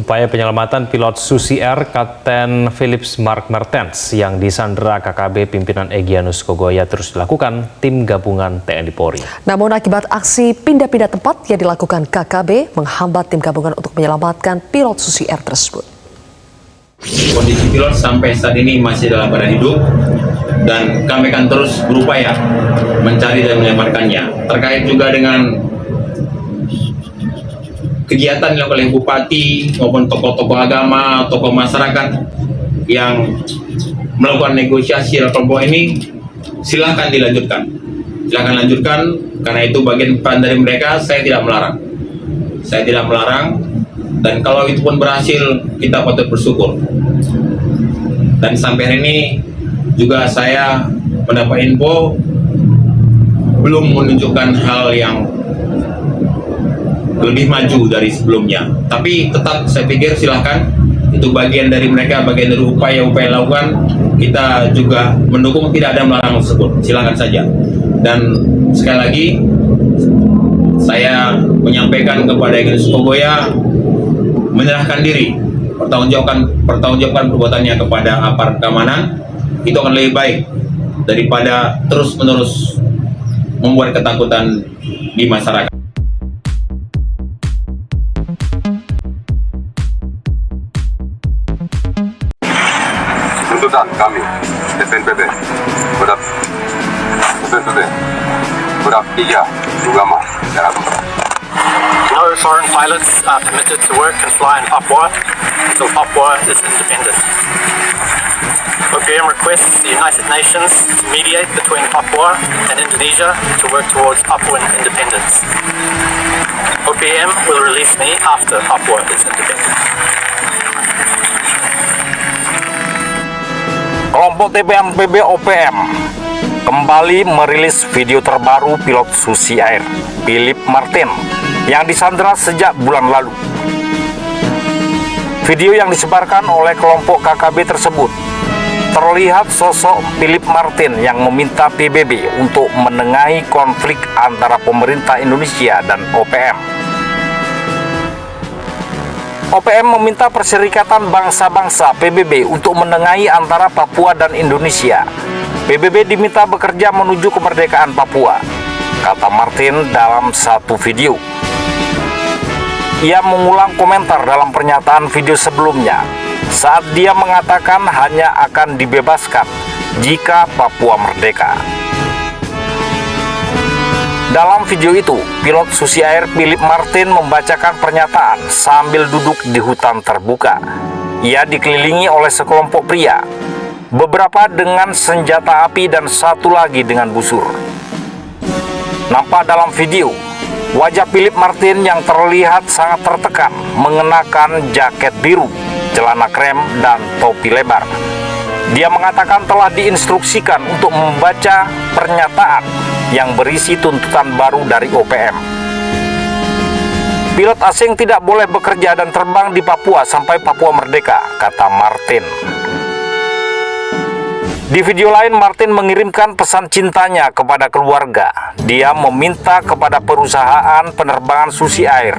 Upaya penyelamatan pilot Susi Air Kapten Philips Mark Mertens yang disandera KKB pimpinan Egyanus Kogoya terus dilakukan tim gabungan TNI Polri. Namun akibat aksi pindah-pindah tempat yang dilakukan KKB menghambat tim gabungan untuk menyelamatkan pilot Susi Air tersebut. Kondisi pilot sampai saat ini masih dalam keadaan hidup dan kami akan terus berupaya mencari dan menyelamatkannya. Terkait juga dengan kegiatan yang oleh bupati maupun tokoh-tokoh agama, tokoh masyarakat yang melakukan negosiasi dalam kelompok ini, silahkan dilanjutkan. Silahkan lanjutkan, karena itu bagian peran dari mereka. Saya tidak melarang. Saya tidak melarang, dan kalau itu pun berhasil, kita patut bersyukur. Dan sampai hari ini juga saya mendapat info belum menunjukkan hal yang lebih maju dari sebelumnya, tapi tetap saya pikir silahkan, itu bagian dari mereka, bagian dari upaya-upaya lakukan. Kita juga mendukung, tidak ada melarang tersebut, silahkan saja. Dan sekali lagi saya menyampaikan kepada Egyanus Kogoya menyerahkan diri, pertanggungjawabkan perbuatannya kepada aparat keamanan. Itu akan lebih baik daripada terus-menerus membuat ketakutan di masyarakat. Tuntutan kami, DPNPB, berat 3 Ugama Daerah Papua. No foreign pilots are permitted to work and fly in Papua until Papua is independent. OPM requests the United Nations to mediate between Papua and Indonesia to work towards Papuan independence. OPM will release me after Papua is independent. Kelompok TPNPB OPM kembali merilis video terbaru pilot Susi Air, Philips Martin, yang disandera sejak bulan lalu. Video yang disebarkan oleh kelompok KKB tersebut terlihat sosok Philips Martin yang meminta PBB untuk menengahi konflik antara pemerintah Indonesia dan OPM. OPM meminta Perserikatan Bangsa-Bangsa PBB untuk menengahi antara Papua dan Indonesia. PBB diminta bekerja menuju kemerdekaan Papua, kata Martin dalam satu video. Ia mengulang komentar dalam pernyataan video sebelumnya saat dia mengatakan hanya akan dibebaskan jika Papua merdeka. Dalam video itu, pilot Susi Air Philips Martin membacakan pernyataan sambil duduk di hutan terbuka. Ia dikelilingi oleh sekelompok pria, beberapa dengan senjata api dan satu lagi dengan busur. Nampak dalam video, wajah Philips Martin yang terlihat sangat tertekan mengenakan jaket biru, celana krem, dan topi lebar. Dia mengatakan telah diinstruksikan untuk membaca pernyataan yang berisi tuntutan baru dari OPM. Pilot asing tidak boleh bekerja dan terbang di Papua sampai Papua merdeka, kata Martin. Di video lain, Martin mengirimkan pesan cintanya kepada keluarga. Dia meminta kepada perusahaan penerbangan Susi Air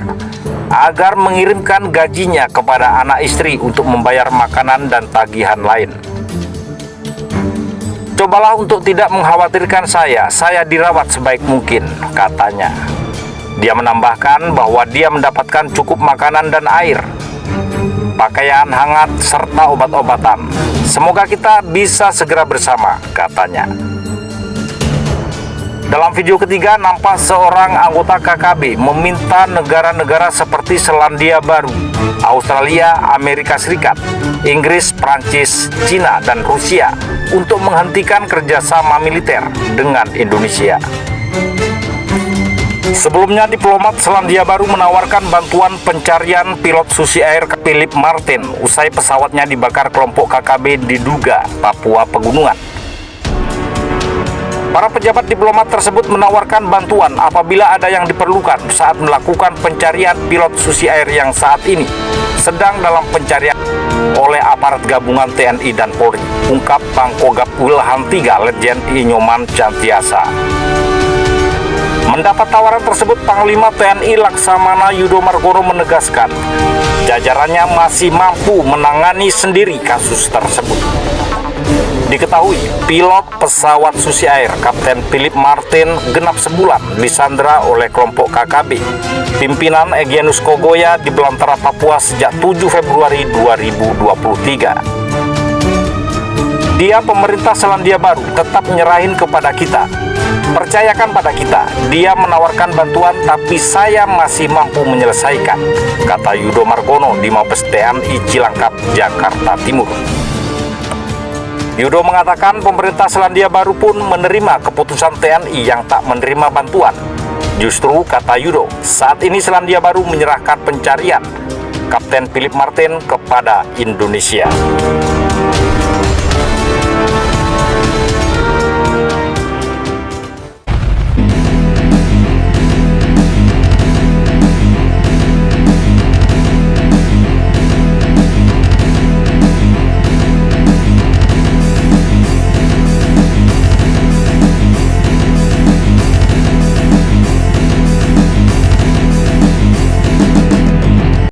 agar mengirimkan gajinya kepada anak istri untuk membayar makanan dan tagihan lain. Cobalah untuk tidak mengkhawatirkan saya dirawat sebaik mungkin, katanya. Dia menambahkan bahwa dia mendapatkan cukup makanan dan air, pakaian hangat, serta obat-obatan. Semoga kita bisa segera bersama, katanya. Dalam video ketiga, nampak seorang anggota KKB meminta negara-negara seperti Selandia Baru, Australia, Amerika Serikat, Inggris, Prancis, Cina, dan Rusia untuk menghentikan kerjasama militer dengan Indonesia. Sebelumnya, diplomat Selandia Baru menawarkan bantuan pencarian pilot Susi Air Philips Martin usai pesawatnya dibakar kelompok KKB di Duga, Papua Pegunungan. Para pejabat diplomat tersebut menawarkan bantuan apabila ada yang diperlukan saat melakukan pencarian pilot Susi Air yang saat ini sedang dalam pencarian oleh aparat gabungan TNI dan Polri, ungkap Pangkogap Wilhan III Letjen I Nyoman Cantiasa. Mendapat tawaran tersebut, Panglima TNI Laksamana Yudo Margono menegaskan jajarannya masih mampu menangani sendiri kasus tersebut. Diketahui, pilot pesawat Susi Air Kapten Philip Martin genap sebulan disandra oleh kelompok KKB pimpinan Egyanus Kogoya di Belantara, Papua sejak 7 Februari 2023. Dia pemerintah Selandia Baru tetap menyerahin kepada kita. Percayakan pada kita, dia menawarkan bantuan tapi saya masih mampu menyelesaikan, kata Yudo Margono di Mabes TNI Cilangkap, Jakarta Timur. Yudo mengatakan pemerintah Selandia Baru pun menerima keputusan TNI yang tak menerima bantuan. Justru, kata Yudo, saat ini Selandia Baru menyerahkan pencarian Kapten Philip Martin kepada Indonesia.